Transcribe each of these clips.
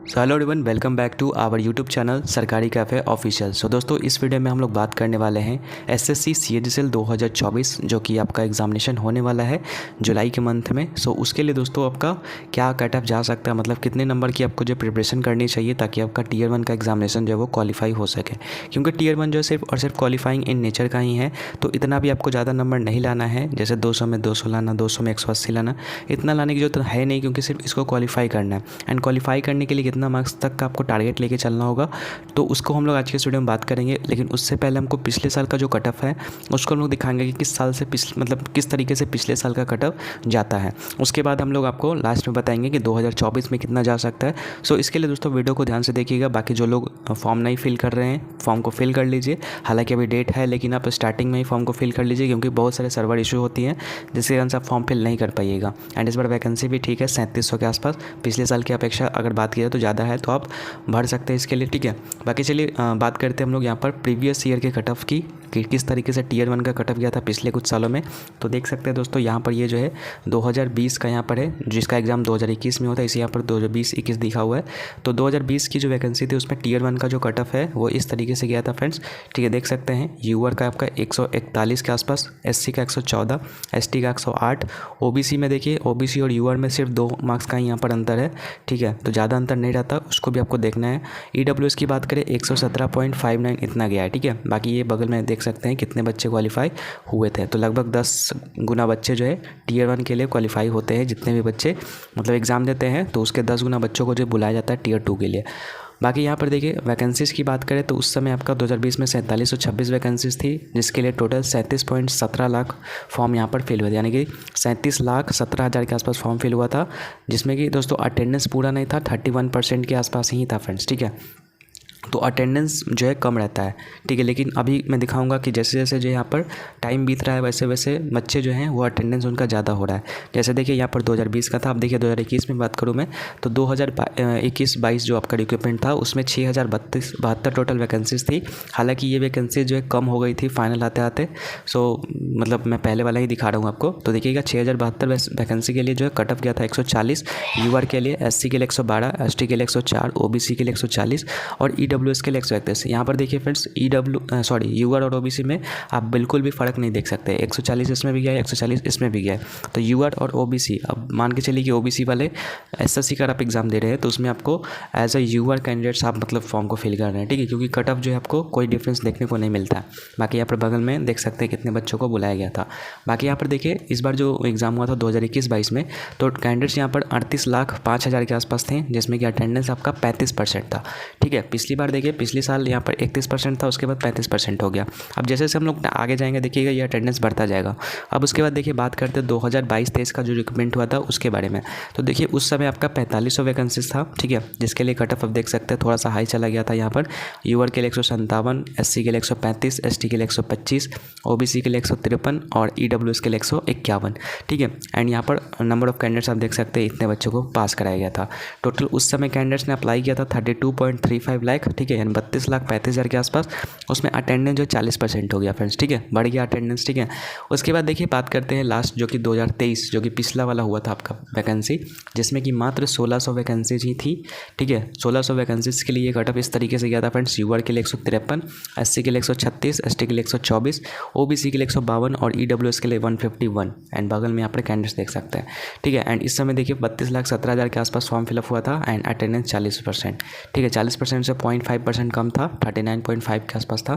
So hello everyone, welcome back to our YouTube channel सरकारी cafe official. So दोस्तों, इस video में हम लोग बात करने वाले हैं एसएससी सीएचएसएल 2024 जो कि आपका एग्जामिनेशन होने वाला है जुलाई के मंथ में। सो उसके लिए दोस्तों आपका क्या कट ऑफ जा सकता है, मतलब कितने नंबर की आपको जो प्रिपरेशन करनी चाहिए ताकि आपका टीयर 1 का एग्जामिनेशन जो है वो क्वालिफाई हो सके। क्योंकि टीयर 1 जो है सिर्फ और सिर्फ क्वालिफाइंग इन नेचर का ही है, तो इतना भी आपको ज़्यादा नंबर नहीं लाना है। जैसे 200 में 200 लाना, 200 में 180 लाना, इतना लाने की जरूरत है नहीं, क्योंकि सिर्फ इसको क्वालिफाई करना है। एंड क्वालिफाई करने के लिए कितना मार्क्स तक का आपको टारगेट लेके चलना होगा, तो उसको हम लोग आज के इस वीडियो में बात करेंगे। लेकिन उससे पहले हमको पिछले साल का जो कट ऑफ है उसको हम लोग दिखाएंगे कि किस साल से मतलब किस तरीके से पिछले साल का कट ऑफ जाता है। उसके बाद हम लोग आपको लास्ट में बताएंगे कि 2024 में कितना जा सकता है। सो इसके लिए दोस्तों वीडियो को ध्यान से देखिएगा। बाकी जो लोग फॉर्म नहीं फिल कर रहे हैं, फॉर्म को फिल कर लीजिए। हालांकि अभी डेट है, लेकिन आप स्टार्टिंग में ही फॉर्म को फिल कर लीजिए, क्योंकि बहुत सारे सर्वर इशू होती हैं जिसके कारण से आप फॉर्म फिल नहीं कर पाइएगा। एंड इस बार वैकेंसी भी ठीक है, 3700 के आसपास। पिछले साल की अपेक्षा अगर बात की जाए तो ज़्यादा है, तो आप भर सकते हैं इसके लिए, ठीक है। बाकी चलिए बात करते हैं हम लोग यहाँ पर प्रीवियस ईयर के कट ऑफ की, कि किस तरीके से टीयर 1 का कट ऑफ गया था पिछले कुछ सालों में। तो देख सकते हैं दोस्तों, यहाँ पर ये जो है 2020 का यहाँ पर है, जिसका एग्जाम 2021 में होता है, इसी यहाँ पर 2020-21 दिखा हुआ है। तो 2020 की जो वैकेंसी थी उसमें टीयर 1 का जो कट ऑफ है वो इस तरीके से गया था फ्रेंड्स, ठीक है। देख सकते हैं यूआर का आपका 141 के आसपास, एससी का 114, एसटी का 108, ओबीसी में देखिए, ओबीसी और यूआर में सिर्फ 2 मार्क्स का यहाँ पर अंतर है, ठीक है। तो ज़्यादा अंतर नहीं रहता, उसको भी आपको देखना है। ईडब्ल्यूएस की बात करें 117.59 इतना गया है, ठीक है। बाकी ये बगल में देख सकते हैं कितने बच्चे क्वालिफाई हुए थे। तो लगभग 10 गुना बच्चे जो है टीयर 1 के लिए क्वालिफाई होते हैं। जितने भी बच्चे मतलब एग्ज़ाम देते हैं तो उसके 10 गुना बच्चों को जो बुलाया जाता है टीयर 2 के लिए। बाकी यहाँ पर देखिए वैकेंसीज़ की बात करें तो उस समय आपका 2020 में 4726 वैकेंसीज़ थी, जिसके लिए टोटल 37.17 लाख फॉर्म यहाँ पर फिल हुए थे। यानी कि 37,17,000 के आसपास फॉर्म फिल हुआ था, जिसमें कि दोस्तों अटेंडेंस पूरा नहीं था, 31% के आसपास ही था फ्रेंड्स, ठीक है। तो अटेंडेंस जो है कम रहता है, ठीक है। लेकिन अभी मैं दिखाऊंगा कि जैसे जैसे जो यहाँ पर टाइम बीत रहा है वैसे वैसे बच्चे जो हैं वो अटेंडेंस उनका ज़्यादा हो रहा है। जैसे देखिए यहाँ पर 2020 का था, अब देखिए 2021 में बात करूँ मैं तो 2021-22 जो आपका रिक्रूटमेंट था उसमें 6072 टोटल वैकेंसीज़ थी। हालाँकि ये वैकेंसीज जो है कम हो गई थी फाइनल आते आते। सो मतलब मैं पहले वाला ही दिखा रहा हूँ आपको। तो देखिएगा 6072 वैकेंसी के लिए जो है कट ऑफ गया था 140, यूआर के लिए, एससी के लिए 112, एसटी के लिए 104, ओबीसी के लिए 140 और ईडब्ल्यूएस के लिए 131। यहाँ पर देखिए फ्रेंड्स यूआर और ओबीसी में आप बिल्कुल भी फ़र्क नहीं देख सकते। 140 इसमें भी गया है, 140 इसमें भी गया है। तो यूआर और ओबीसी, अब मान के चलिए कि ओबीसी वाले एसएससी का आप एग्जाम दे रहे हैं तो उसमें आपको एज अ यूआर कैंडिडेट्स आप मतलब फॉर्म को फिल कर रहे हैं, ठीक है। क्योंकि कट ऑफ जो है आपको कोई डिफरेंस देखने को नहीं मिलता है। बाकी यहाँ पर बगल में देख सकते हैं कितने बच्चों को बुलाया गया था। बाकी यहाँ पर देखिए इस बार जो एग्ज़ाम हुआ था 2021-22 में, तो कैंडिडेट्स यहाँ पर 38,05,000 के आसपास थे, जिसमें कि अटेंडेंस आपका 35% था, ठीक है। पिछली बार देखिए पिछले साल यहाँ पर 31% था, उसके बाद 35% हो गया। अब जैसे जैसे हम लोग आगे जाएंगे देखिएगा ये अटेंडेंस बढ़ता जाएगा। अब उसके बाद देखिए बात करते हैं 2022-23 का जो रिक्रूटमेंट हुआ था उसके बारे में। तो देखिए उस समय आपका 4500 वैकेंसीज था, ठीक है, जिसके लिए कट ऑफ अब देख सकते हैं थोड़ा सा हाई चला गया था। यहाँ पर यूआर के लिए 157, एससी के लिए 135, एसटी के लिए 125, ओबीसी के लिए 153 और ईडब्ल्यूएस के लिए 151, ठीक है। एंड यहाँ पर नंबर ऑफ कैंडिडेट्स आप देख सकते हैं इतने बच्चों को पास कराया गया था। टोटल उस समय कैंडिडेट्स ने अप्लाई किया था 32.35 लाख, ठीक है, यानी 32,35,000 के आसपास। उसमें अटेंडेंस जो 40% हो गया फ्रेंड्स, ठीक है, बढ़ गया अटेंडेंस, ठीक है। उसके बाद देखिए बात करते हैं लास्ट जो कि 2023 जो कि पिछला वाला हुआ था आपका वैकेंसी, जिसमें कि मात्र 1600 वैकेंसीज ही थी, ठीक है। 1600 वैकेंसीज के लिए ये कट ऑफ इस तरीके से गया था फ्रेंड्स। यूआर के लिए 153, एससी के लिए 136, एसटी के लिए 124, ओबीसी के लिए 152 और ईडब्ल्यूएस के लिए 151। एंड बगल में यहाँ पर कैंडिडेट्स देख सकते हैं, ठीक है। एंड इस समय देखिए 32,17,000 के आसपास फॉर्म फिलअप हुआ था एंड अटेंडेंस 40%, ठीक है। 40% से 0.5% कम था, 39.5 के आसपास था।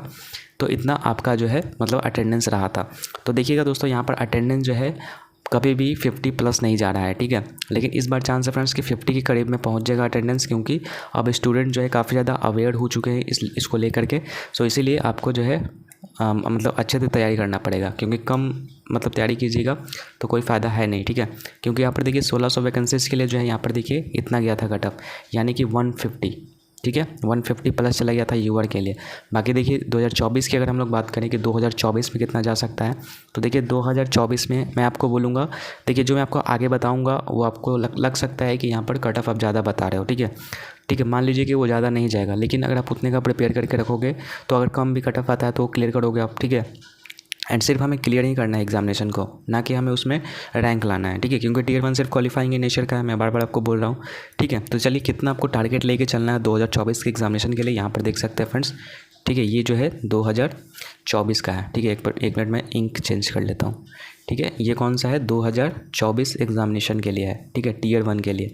तो इतना आपका जो है मतलब अटेंडेंस रहा था। तो देखिएगा दोस्तों यहाँ पर अटेंडेंस जो है कभी भी 50 प्लस नहीं जा रहा है, ठीक है। लेकिन इस बार चांस है फ्रेंड्स कि 50 के करीब में पहुंच जाएगा अटेंडेंस, क्योंकि अब स्टूडेंट जो है काफ़ी ज़्यादा अवेयर हो चुके हैं इसको लेकर के। सो इसीलिए आपको जो है मतलब अच्छे से तैयारी करना पड़ेगा, क्योंकि कम मतलब तैयारी कीजिएगा तो कोई फ़ायदा है नहीं, ठीक है। क्योंकि यहाँ पर देखिए 1600 वैकेंसीज़ के लिए जो है यहाँ पर देखिए इतना गया था कट ऑफ, यानी कि 150, ठीक है, 150 प्लस चला गया था यूआर के लिए। बाकी देखिए 2024 की अगर हम लोग बात करें कि 2024 में कितना जा सकता है, तो देखिए 2024 में मैं आपको बोलूँगा, देखिए जो मैं आपको आगे बताऊँगा वो आपको लग सकता है कि यहाँ पर कट ऑफ आप ज़्यादा बता रहे हो, ठीक है, ठीक है। मान लीजिए कि वो ज़्यादा नहीं जाएगा, लेकिन अगर आप उतने का प्रिपेयर करके रखोगे तो अगर कम भी कट ऑफ आता है तो क्लियर करोगे आप, ठीक है। एंड सिर्फ हमें क्लियर ही करना है एग्जामिनेशन को, ना कि हमें उसमें रैंक लाना है, ठीक है, क्योंकि टियर 1 सिर्फ क्वालिफाइंग इन नेचर का है, मैं बार बार आपको बोल रहा हूँ, ठीक है। तो चलिए कितना आपको टारगेट लेके चलना है 2024 के एग्जामिनेशन के लिए, यहाँ पर देख सकते हैं फ्रेंड्स, ठीक है। ये जो है 2024 का है, ठीक है। एक मिनट में इंक चेंज कर लेता हूँ, ठीक है। ये कौन सा है, 2024 एग्जामिनेशन के लिए है, ठीक है, टियर 1 के लिए।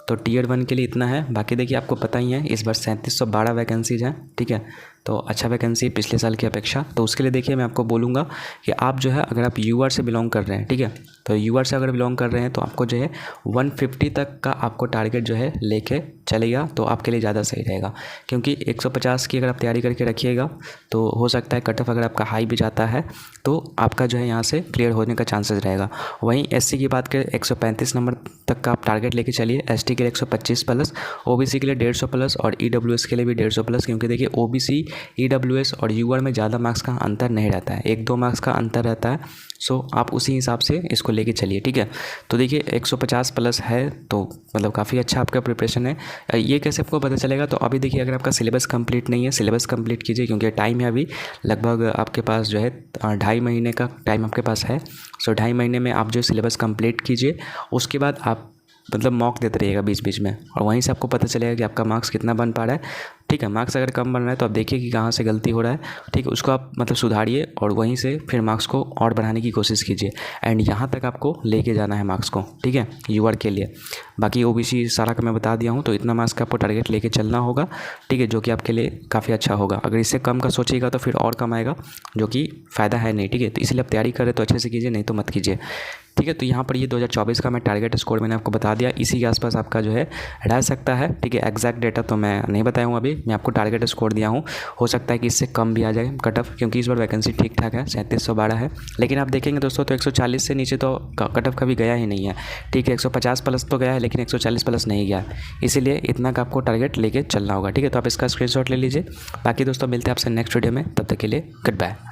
तो टियर 1 के लिए इतना है। बाकी देखिए आपको पता ही है इस बार 3712 वैकेंसीज हैं, ठीक है। तो अच्छा वैकेंसी पिछले साल की अपेक्षा। तो उसके लिए देखिए मैं आपको बोलूँगा कि आप जो है अगर आप यूआर से बिलोंग कर रहे हैं, ठीक है, तो यूआर से अगर बिलोंग कर रहे हैं तो आपको जो है 150 तक का आपको टारगेट जो है लेके चलेगा तो आपके लिए ज़्यादा सही रहेगा, क्योंकि 150 की अगर आप तैयारी करके रखिएगा तो हो सकता है कट ऑफ अगर आपका हाई भी जाता है तो आपका जो है यहाँ से क्लियर होने का चांसेस रहेगा। वहीं एससी की बात करें 135 नंबर तक का आप टारगेट लेके चलिए, एसटी के लिए 125 प्लस, ओबीसी के लिए 150 प्लस और ईडब्ल्यूएस के लिए भी 150 प्लस, क्योंकि देखिए ओबीसी, ईडब्ल्यूएस और यूआर में ज़्यादा मार्क्स का अंतर नहीं रहता है, 1-2 मार्क्स का अंतर रहता है। सो आप उसी हिसाब से इसको लेके चलिए, ठीक है। तो देखिए 150 प्लस है तो मतलब काफ़ी अच्छा आपका प्रिपरेशन है। ये कैसे आपको पता चलेगा, तो अभी देखिए अगर आपका सिलेबस कंप्लीट नहीं है, सिलेबस कंप्लीट कीजिए, क्योंकि टाइम है अभी लगभग आपके पास जो है 2.5 महीने का टाइम आपके पास है। सो 2.5 महीने में आप जो सिलेबस कंप्लीट कीजिए, उसके बाद आप मतलब मॉक देते रहिएगा बीच बीच में, और वहीं से आपको पता चलेगा कि आपका मार्क्स कितना बन पा रहा है, ठीक है। मार्क्स अगर कम बन रहा है तो आप देखिए कि कहाँ से गलती हो रहा है, ठीक है, उसको आप मतलब सुधारिए और वहीं से फिर मार्क्स को और बढ़ाने की कोशिश कीजिए। एंड यहाँ तक आपको लेके जाना है मार्क्स को, ठीक है, यूआर के लिए। बाकी ओबीसी सारा का मैं बता दिया हूँ, तो इतना मार्क्स का आपको टारगेट लेके चलना होगा, ठीक है, जो कि आपके लिए काफ़ी अच्छा होगा। अगर इससे कम का सोचिएगा तो फिर और कम आएगा, जो कि फ़ायदा है नहीं, ठीक है। तो इसलिए आप तैयारी करें तो अच्छे से कीजिए, नहीं तो मत कीजिए, ठीक है। तो यहाँ पर ये 2024 का मैं टारगेट स्कोर मैंने आपको बता दिया, इसी के आसपास आपका जो है रह सकता है, ठीक है। एग्जैक्ट डेटा तो मैं नहीं बताया हूँ अभी, मैं आपको टारगेट स्कोर दिया हूँ, हो सकता है कि इससे कम भी आ जाए कट ऑफ, क्योंकि इस बार वैकेंसी ठीक ठाक है, 3712 है। लेकिन आप देखेंगे दोस्तों तो 140 से नीचे तो कट ऑफ कभी गया ही नहीं है, ठीक है। 150 प्लस तो गया है लेकिन 140 प्लस नहीं गया, इसीलिए इतना का आपको टारगेट लेके चलना होगा, ठीक है। तो आप इसका स्क्रीनशॉट ले लीजिए। बाकी दोस्तों मिलते हैं आपसे नेक्स्ट वीडियो में, तब तक के लिए गुड बाय।